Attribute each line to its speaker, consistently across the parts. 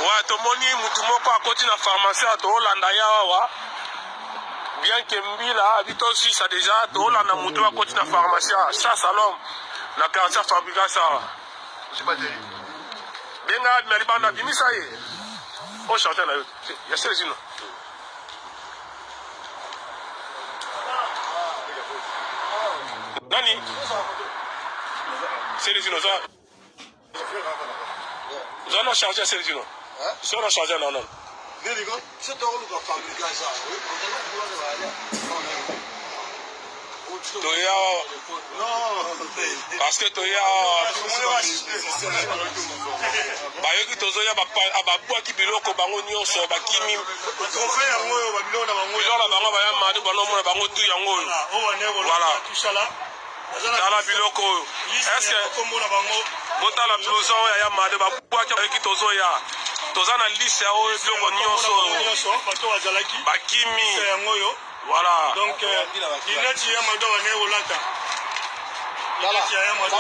Speaker 1: Ouais, tomoni mutu moko akoti na pharmacie tolanda yawa. Bien que mbila bito si ça déjà tolanda mutu akoti na pharmacie ça salon na quartier fabrica ça.
Speaker 2: C'est pas terrible.
Speaker 1: Benga na libanda bimisa ye. O chanter na yo. Ya Célestino. Nani? Célestino ça. Vous en chargé Célestino.
Speaker 2: Hein?
Speaker 1: Si on a chargé non non.
Speaker 2: C'est ton rôle de fabriquer ça.
Speaker 1: Toya parce que toya bayoki tozoya babwaki biloko bango nyonso bakimi biloko na bango bayamadi banomona bango tu yango oyo voilà tala biloko oyo estce botala blouson oyo ayamadi babwaki bayoki tozoya toza na liste ya oyo biloko nyonso bakimi voilà.
Speaker 3: Donc, il y a un mado à Néolata. Il y a un mado à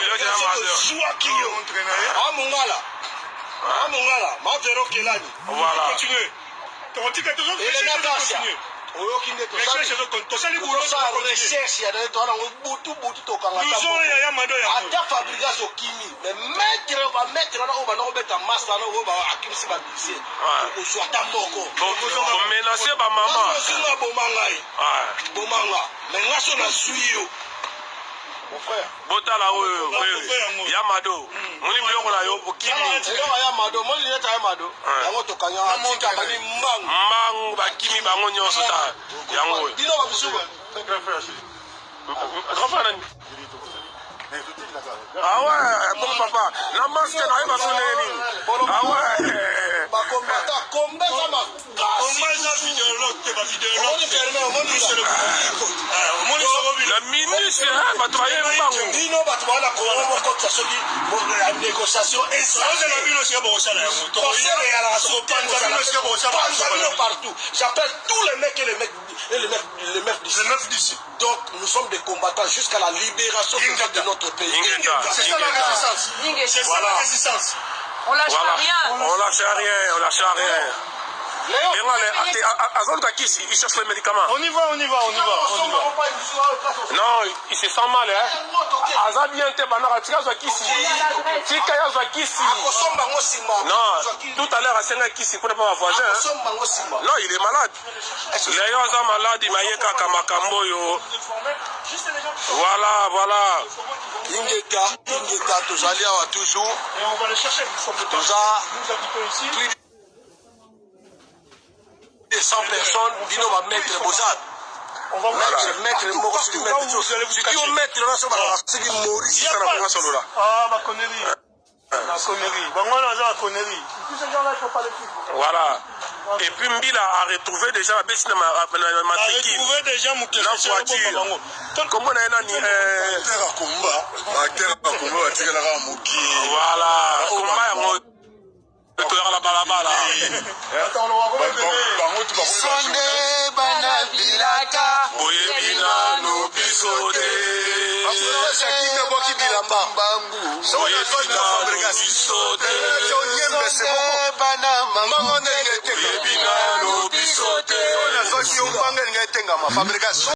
Speaker 1: botala oyo yamado moni biloko na yo bokimi mbangu bakimi bango nyonso ta yango oyo ah ouais, bon papa, la masque n'a pas sonné. Ah ouais. La ministre, va travailler
Speaker 2: négociation partout. J'appelle tous les mecs et les mecs d'ici. Donc nous sommes des combattants jusqu'à la libération de notre pays.
Speaker 3: C'est ça la résistance. C'est ça la résistance.
Speaker 4: On lâche rien.
Speaker 1: On lâche rien. Il cherche les médicaments.
Speaker 3: On y va.
Speaker 1: Non, il se sent mal. Non, tout à l'heure, à Senga-Kissi, pour ne pas voisin. Non, il est malade. Léon est malade, il m'a dit Voilà.
Speaker 2: Ingeka, tous allés à toujours.
Speaker 3: Et on va le chercher.
Speaker 2: Nous habitons ici. 100 personnes, Dino va mettre Bozad.
Speaker 3: On va
Speaker 2: mettre si tu veux mettre là, c'est qui Maurice.
Speaker 3: Ah, ma connerie. La connerie. Tous ces gens-là, il ne faut pas les suivre.
Speaker 1: Voilà. Et puis Mbila a retrouvé déjà la baisse de ma voiture. Comment on a voilà. La balabala.
Speaker 2: Sonde bana bilaka.
Speaker 1: Boyebina no bisode.
Speaker 2: Sakina boki bilamba.
Speaker 1: Boyebina no bisode.
Speaker 2: Sonde bana mama.
Speaker 1: Boyebina no bisode.
Speaker 2: Fabrication.